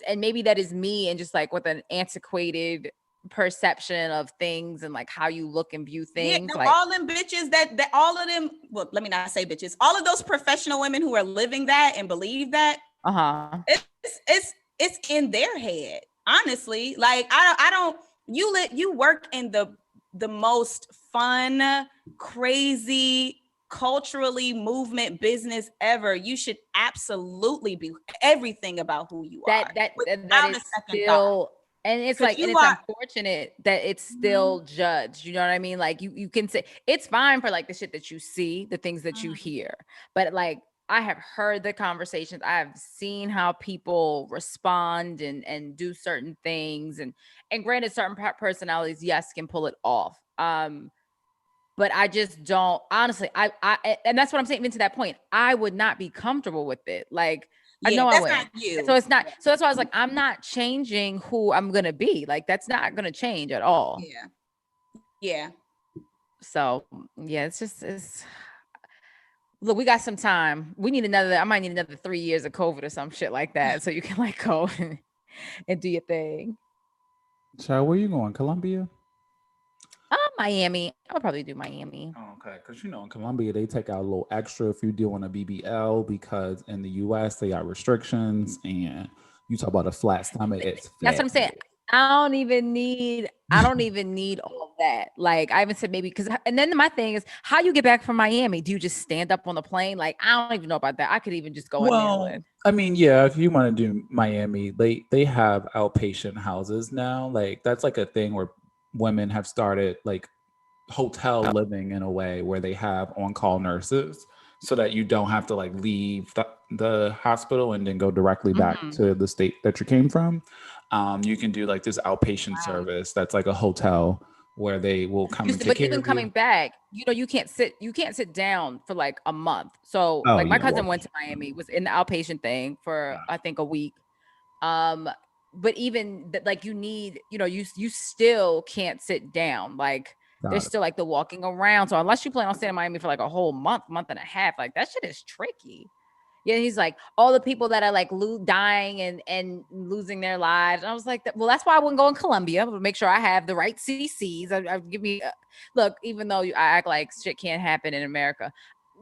S6: and maybe that is me, and just like with an antiquated perception of things and like how you look and view things.
S7: Yeah,
S6: like
S7: all them bitches that all of them, well, let me not say bitches, all of those professional women who are living that and believe that, it's in their head, honestly. Like, I don't you work in the most fun, crazy, culturally movement business ever. You should absolutely be everything about who you are.
S6: That is still, and it's like, and it's unfortunate that it's still judged. You know what I mean? Like, you can say it's fine for like the shit that you see, the things that you hear, but like, I have heard the conversations. I have seen how people respond and do certain things, and granted, certain personalities, yes, can pull it off. But I just don't, honestly, I and that's what I'm saying. Even to that point, I would not be comfortable with it. Like, I know I would. Not you. So it's not. So that's why I was like, I'm not changing who I'm gonna be. Like, that's not gonna change at all.
S7: Yeah.
S6: So yeah, it's. Look, we got some time. I might need another 3 years of COVID or some shit like that, so you can like go and do your thing.
S8: Child, where you going? Colombia?
S6: Miami. I would probably do Miami.
S8: Oh, okay, because in Colombia they take out a little extra if you do on a BBL, because in the US they got restrictions, and you talk about a flat stomach. It's flat.
S6: That's what I'm saying. I don't even need all that. Like, I even said maybe and then my thing is, how you get back from Miami? Do you just stand up on the plane? Like, I don't even know about that. I could even just go in Maryland.
S8: I mean, yeah, if you want to do Miami, they have outpatient houses now. Like, that's like a thing where women have started like hotel living in a way where they have on-call nurses, so that you don't have to like leave the hospital and then go directly back to the state that you came from. You can do like this outpatient service that's like a hotel where they will come and take
S6: but
S8: care
S6: even
S8: of
S6: coming
S8: you.
S6: back, you can't sit down for like a month. So like my cousin went to Miami, was in the outpatient thing for I think a week. But even that, like, you need, you still can't sit down. Like, there's still like the walking around. So unless you plan on staying in Miami for like a whole month and a half, like that shit is tricky. Yeah, he's like, all the people that are like dying and losing their lives. And I was like, well, that's why I wouldn't go in Colombia, but make sure I have the right CDCs. Look, even though I act like shit can't happen in America,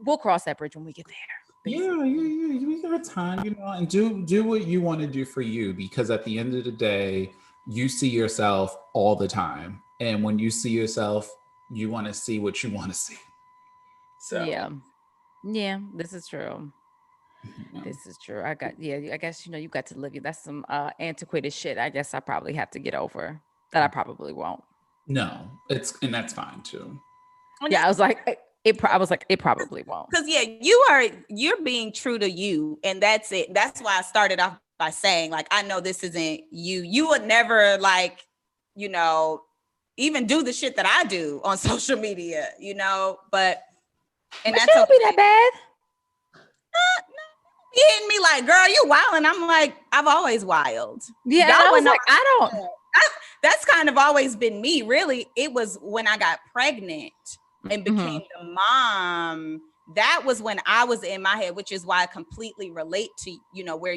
S6: we'll cross that bridge when we get there.
S8: Basically. Yeah. You got time, and do what you want to do for you, because at the end of the day, you see yourself all the time. And when you see yourself, you want to see what you want to see. So
S6: yeah, this is true. This is true. I guess you got to live. That's some antiquated shit. I guess I probably have to get over that. I probably won't.
S8: No, and that's fine too.
S6: Yeah, I was like, it probably won't.
S7: Because you're being true to you, and that's it. That's why I started off by saying, like, I know this isn't you. You would never like, even do the shit that I do on social media, but
S6: that's don't be that bad.
S7: You hitting me like, girl, you wild, and I'm like, I've always wild.
S6: Yeah, I was like, I don't.
S7: That's kind of always been me. Really, it was when I got pregnant and became the mom. That was when I was in my head, which is why I completely relate to where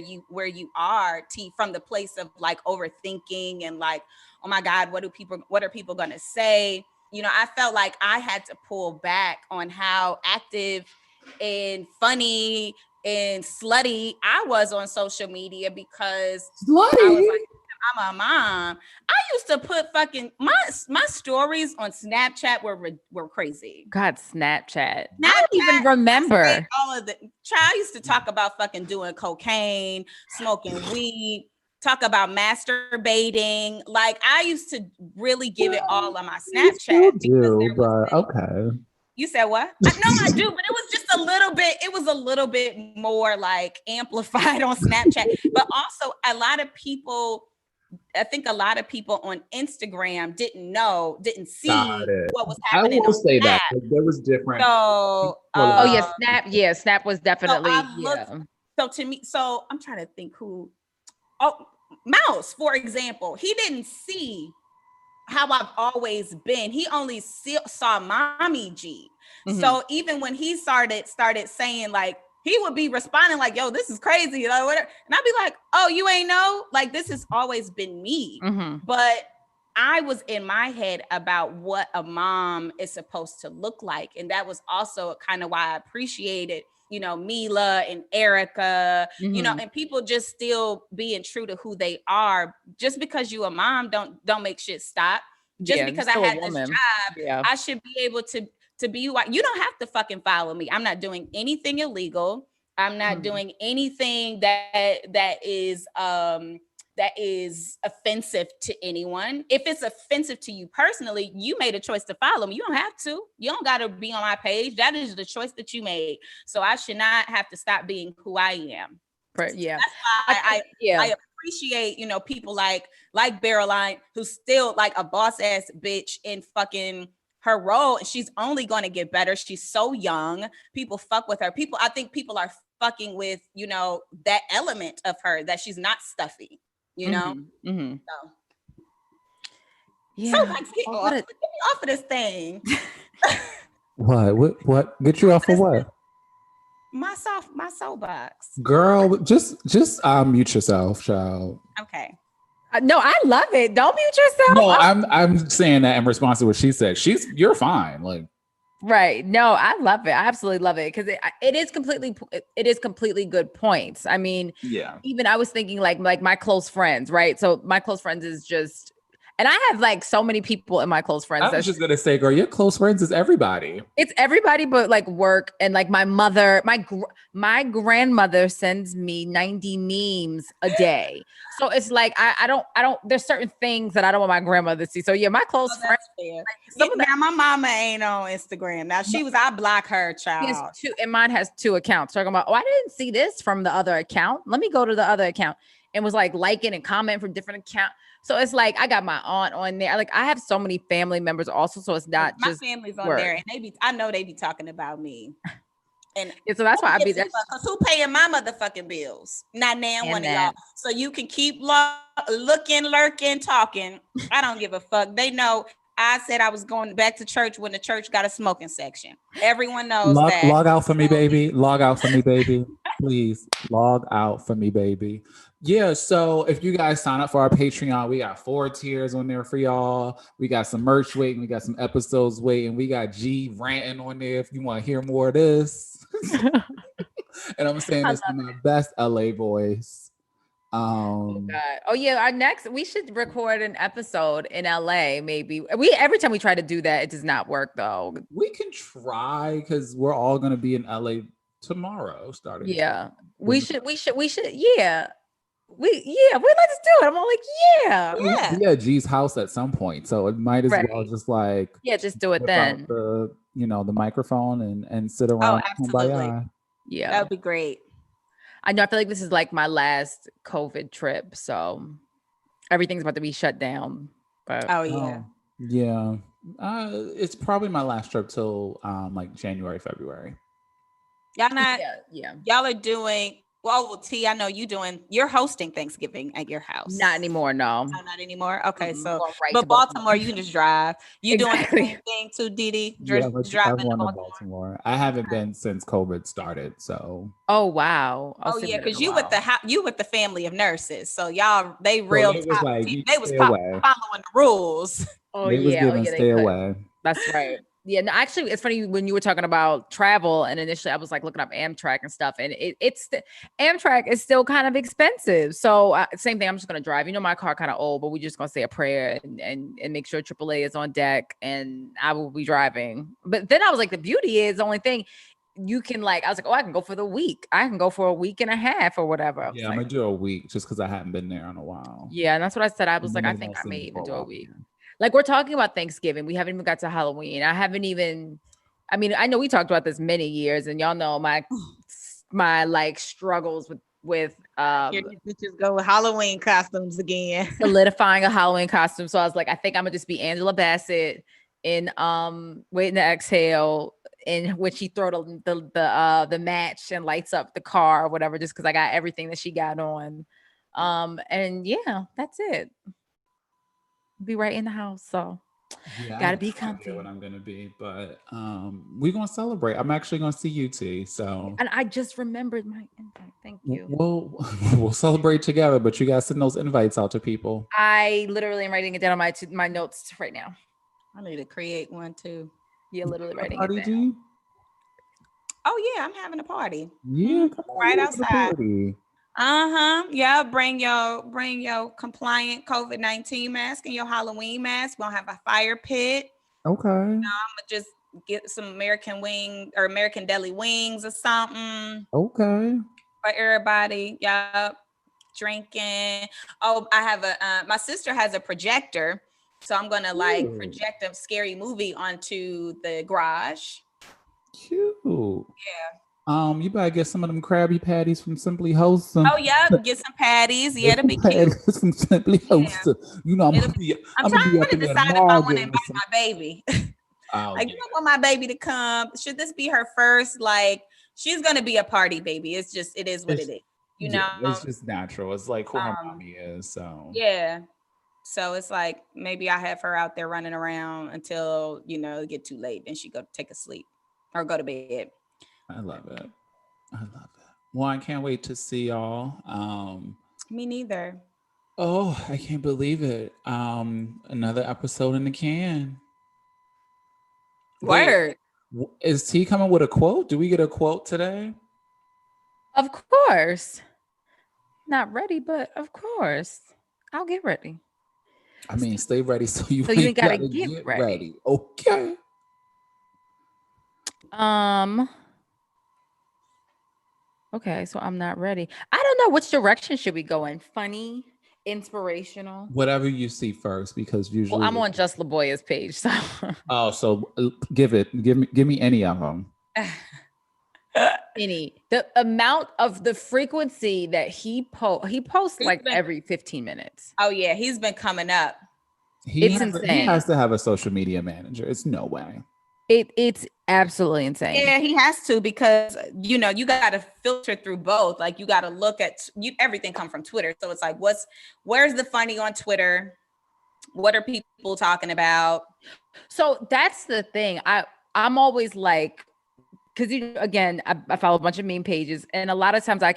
S7: you are, T, from the place of like overthinking and like, oh my God, what are people gonna say? I felt like I had to pull back on how active and funny and slutty I was on social media, because I was like, I'm a mom. I used to put fucking my stories on Snapchat were crazy.
S6: God, Snapchat. I don't even remember
S7: all of the child used to talk about fucking doing cocaine, smoking weed, talk about masturbating. Like, I used to really give it all on my Snapchat.
S8: Okay.
S7: You said what? No, I do, but it was just a little bit. It was a little bit more like amplified on Snapchat. But also, a lot of people I think a lot of people on Instagram didn't see what was
S8: I
S7: happening.
S8: will say that there was different.
S7: So,
S6: Snap was definitely
S7: So to me, so I'm trying to think who. Oh, Mouse, for example, he didn't see how I've always been. He only saw Mommy G. Mm-hmm. So even when he started saying like, he would be responding like, yo, this is crazy, like, whatever. And I'd be like, oh, you ain't know? Like, this has always been me. Mm-hmm. But I was in my head about what a mom is supposed to look like. And that was also kind of why I appreciated, you know, Mila and Erica, mm-hmm. you know, and people just still being true to who they are. Just because you a mom, don't make shit stop. Just because I had this job, I should be able to be who you don't have to fucking follow me. I'm not doing anything illegal. I'm not doing anything that is offensive to anyone. If it's offensive to you personally, you made a choice to follow me. You don't have to. You don't got to be on my page. That is the choice that you made. So I should not have to stop being who I am.
S6: Yeah.
S7: That's why I appreciate, you know, people like Bereline, who's still like a boss ass bitch in fucking her role, and she's only going to get better. She's so young. People fuck with her. I think people are fucking with, you know, that element of her, that she's not stuffy, you know? Mm-hmm. So. Yeah. So like, get me off of this thing.
S8: What? Get you off of what?
S7: My soapbox.
S8: Girl, just mute yourself, child.
S7: Okay.
S6: No, I love it. Don't mute yourself.
S8: No, I'm saying that in response to what she said. You're fine. Like,
S6: right. No, I love it. I absolutely love it because it is completely good points. I mean, even I was thinking like my close friends, right? So my close friends is just, and I have like so many people in my close friends.
S8: I was just gonna say, girl, your close friends is everybody.
S6: It's everybody, but like work and like my mother, my grandmother sends me 90 memes a day. So it's like I don't. There's certain things that I don't want my grandmother to see. So yeah, my close friends.
S7: Like, now my mama ain't on Instagram. Now I block her, child.
S6: And mine has 2 accounts. Talking about, I didn't see this from the other account. Let me go to the other account, and was like liking and commenting from different accounts. So it's like I got my aunt on there. Like I have so many family members also. So it's not
S7: my
S6: just
S7: family's on there, and I know they be talking about me. And
S6: so that's why I be there.
S7: Because who paying my motherfucking bills? Not now one of y'all. So you can keep looking, lurking, talking. I don't give a fuck. They know I said I was going back to church when the church got a smoking section. Everyone knows that.
S8: Log out for me, baby. Log out for me, baby. Please log out for me, baby. Yeah, so if you guys sign up for our Patreon, we got 4 tiers on there for y'all. We got some merch waiting. We got some episodes waiting. We got G ranting on there if you want to hear more of this. And I'm saying this in my best LA voice.
S6: Oh yeah, we should record an episode in LA. Maybe every time we try to do that, it does not work though.
S8: We can try because we're all gonna be in LA tomorrow. Starting.
S6: Yeah, we should. Yeah. Let's do it. I'm all like,
S8: yeah, G's house at some point, so it might as well just like
S6: just do it then.
S8: The microphone and sit around.
S7: Oh, absolutely.
S6: Yeah,
S7: that would be great.
S6: I know. I feel like this is like my last COVID trip, so everything's about to be shut down. But
S8: it's probably my last trip till like January, February.
S7: Y'all not? Y'all are doing. Well, T, I know you're hosting Thanksgiving at your house.
S6: Not anymore, no.
S7: Oh, not anymore? Okay, so, but Baltimore, you can just drive. You doing the same thing too, Didi? Driving to
S8: Baltimore. I haven't been since COVID started, so.
S6: Oh, wow.
S7: Oh, yeah, because you with the family of nurses. So y'all, they real top.
S8: Like,
S7: they was following the rules.
S6: Oh,
S8: they was giving stay away.
S6: That's right. Yeah, no, actually, it's funny when you were talking about travel, and initially I was like looking up Amtrak and stuff, and Amtrak is still kind of expensive. So same thing, I'm just gonna drive. You know, my car kind of old, but we're just gonna say a prayer and make sure AAA is on deck, and I will be driving. But then I was like, the beauty is the only thing you can I was like, I can go for the week. I can go for a week and a half or whatever.
S8: Yeah, I'm gonna do a week just because I hadn't been there in a while.
S6: Yeah, and that's what I said. I was like, I think I may even do a week. Like we're talking about Thanksgiving. We haven't even got to Halloween. I know we talked about this many years, and y'all know my like struggles with with
S7: Here these bitches go with Halloween costumes again.
S6: solidifying a Halloween costume. So I was like, I think I'm gonna just be Angela Bassett in Waiting to Exhale, and when she throw the match and lights up the car or whatever, just because I got everything that she got on. And yeah, that's it. Be right in the house, so gotta be comfy.
S8: What I'm gonna be, but we're gonna celebrate. I'm actually gonna see UT. So,
S6: and I just remembered my invite. Thank you.
S8: We'll celebrate together, but you gotta send those invites out to people.
S6: I literally am writing it down on my notes right now.
S7: I need to create one too.
S6: Yeah, literally writing
S8: Party,
S6: it down.
S7: Oh yeah, I'm having a party.
S8: Yeah, come on,
S7: right outside.
S8: Uh-huh.
S7: Yeah, bring your compliant COVID-19 mask and your Halloween mask. We're gonna have a fire pit.
S8: Okay.
S7: I'm gonna just get some American wing or American deli wings or something.
S8: Okay.
S7: For everybody. Yep. Drinking. Oh, I have my sister has a projector. So I'm gonna project a scary movie onto the garage.
S8: Cute.
S7: Yeah.
S8: You better get some of them Krabby Patties from Simply Wholesome.
S7: Oh yeah, get some patties. Yeah, it'll be cute.
S8: From Simply Wholesome. You know, I'm
S7: trying to decide if I want to invite my baby.
S8: Oh,
S7: like, you don't want my baby to come. Should this be her first? Like, she's gonna be a party baby. It is what it is. You know,
S8: it's just natural. It's like who her mommy is. So
S7: yeah. So it's like maybe I have her out there running around until it get too late, then she go take a sleep or go to bed.
S8: I love it. Well, I can't wait to see y'all.
S7: Me neither.
S8: Oh, I can't believe it. Another episode in the can.
S7: Word.
S8: Wait, is T coming with a quote? Do we get a quote today?
S6: Of course. Not ready, but of course. I'll get ready.
S8: I mean, stay ready so you
S6: ain't gotta get ready.
S8: Okay.
S6: Okay, so I'm not ready. I don't know, which direction should we go in? Funny, inspirational?
S8: Whatever you see first, because usually
S6: I'm on Just LaBoya's page, so
S8: so give me any of them.
S6: Any. The amount of the frequency that he posts like every 15 minutes.
S7: Oh yeah, he's been coming up.
S6: It's insane.
S8: He has to have a social media manager. It's no way.
S6: It's absolutely insane.
S7: Yeah, he has to, because you got to filter through both. Like, you got to look at everything come from Twitter. So it's like, where's the funny on Twitter? What are people talking about?
S6: So that's the thing. I'm always like, because again, I follow a bunch of meme pages, and a lot of times I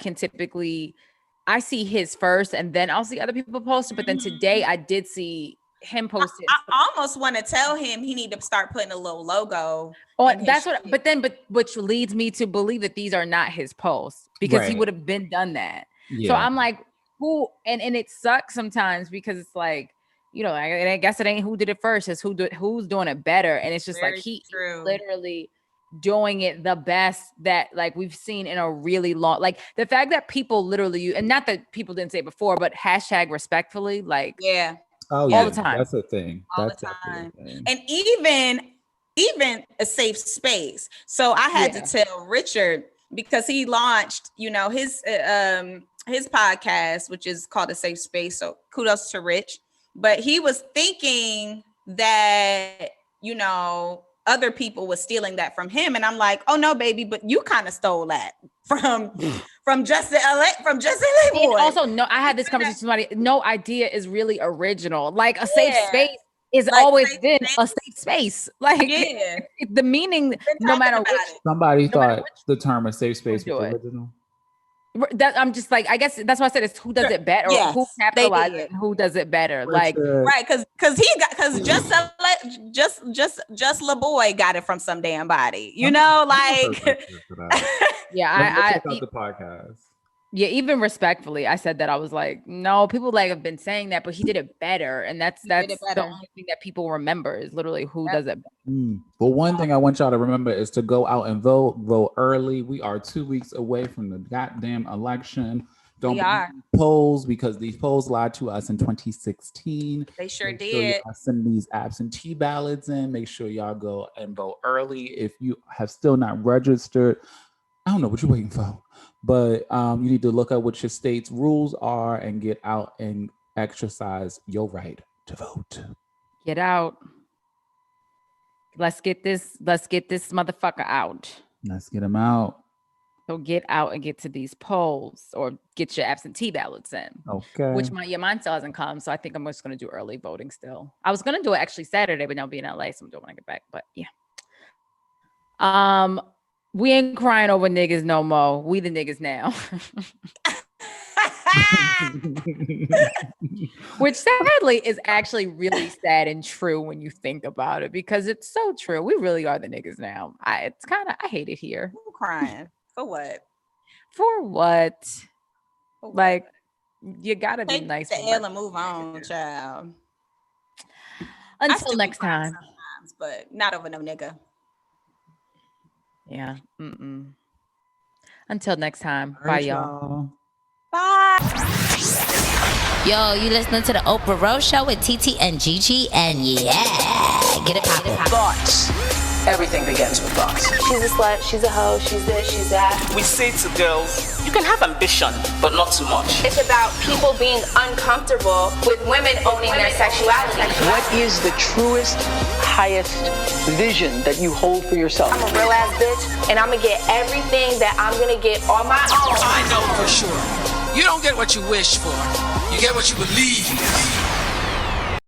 S6: see his first, and then I'll see other people post it. But then today I did see him posted.
S7: I almost want to tell him he need to start putting a little logo.
S6: That's what. But which leads me to believe that these are not his posts, because he would have been done that. Yeah. So I'm like, who? And it sucks sometimes, because it's like, I guess it ain't who did it first. It's who's doing it better. And it's just very like he's literally doing it the best that like we've seen in a really long. Like, the fact that people literally, and not that people didn't say it before, but #respectfully, like,
S7: yeah.
S8: Oh yeah, all the time. That's a thing.
S7: All the time. And even a safe space. So I had to tell Richard, because he launched, his podcast, which is called A Safe Space. So kudos to Rich. But he was thinking that, other people was stealing that from him. And I'm like, oh no, baby, but you kind of stole that from Just LA Boy.
S6: And also, no, I had this conversation with somebody. No idea is really original. Like, a safe space is like always been a safe space. Like, the meaning, no matter which.
S8: Somebody thought the term a safe space was original.
S6: That I'm just like, I guess that's why I said it's who does it better, or who capitalizes it and who does it better. Like,
S7: right, because just LaBoy got it from some damn body, like.
S6: Yeah,
S8: check out the podcast.
S6: Yeah, even respectfully, I said that. I was like, no, people like have been saying that, but he did it better, and that's the only thing that people remember is literally who does it better.
S8: But one thing I want y'all to remember is to go out and vote early. We are 2 weeks away from the goddamn election. Don't believe polls, because these polls lied to us in 2016.
S7: They sure did.
S8: Sure y'all send these absentee ballots in. Make sure y'all go and vote early. If you have still not registered, I don't know what you're waiting for. But you need to look at what your state's rules are and get out and exercise your right to vote.
S6: Get out. Let's get this motherfucker out.
S8: Let's get him out.
S6: So get out and get to these polls or get your absentee ballots in.
S8: Okay.
S6: Which mine still hasn't come. So I think I'm just going to do early voting still. I was going to do it actually Saturday, but now I'll be in LA. So I'm doing it when I get back. But yeah. We ain't crying over niggas no more. We the niggas now. Which sadly is actually really sad and true when you think about it, because it's so true. We really are the niggas now. I hate it here.
S7: I'm crying. For what?
S6: For what? Like, you gotta be nice.
S7: The L and move on, child.
S6: Until next time.
S7: But not over no nigga.
S6: Yeah. Until next time. Bye, y'all.
S7: Bye.
S1: Yo, you listening to the Oprah Rose Show with TT and Gigi, and yeah, get it poppin'.
S5: Thoughts. Everything begins with thoughts.
S3: She's a slut, she's a hoe, she's this, she's that.
S2: We say to girls, you can have ambition, but not too much.
S3: It's about people being uncomfortable with women owning their sexuality.
S4: What is the truest, highest vision that you hold for yourself?
S3: I'm a real ass bitch, and I'm gonna get everything that I'm gonna get on my own.
S5: I know for sure. You don't get what you wish for. You get what you believe.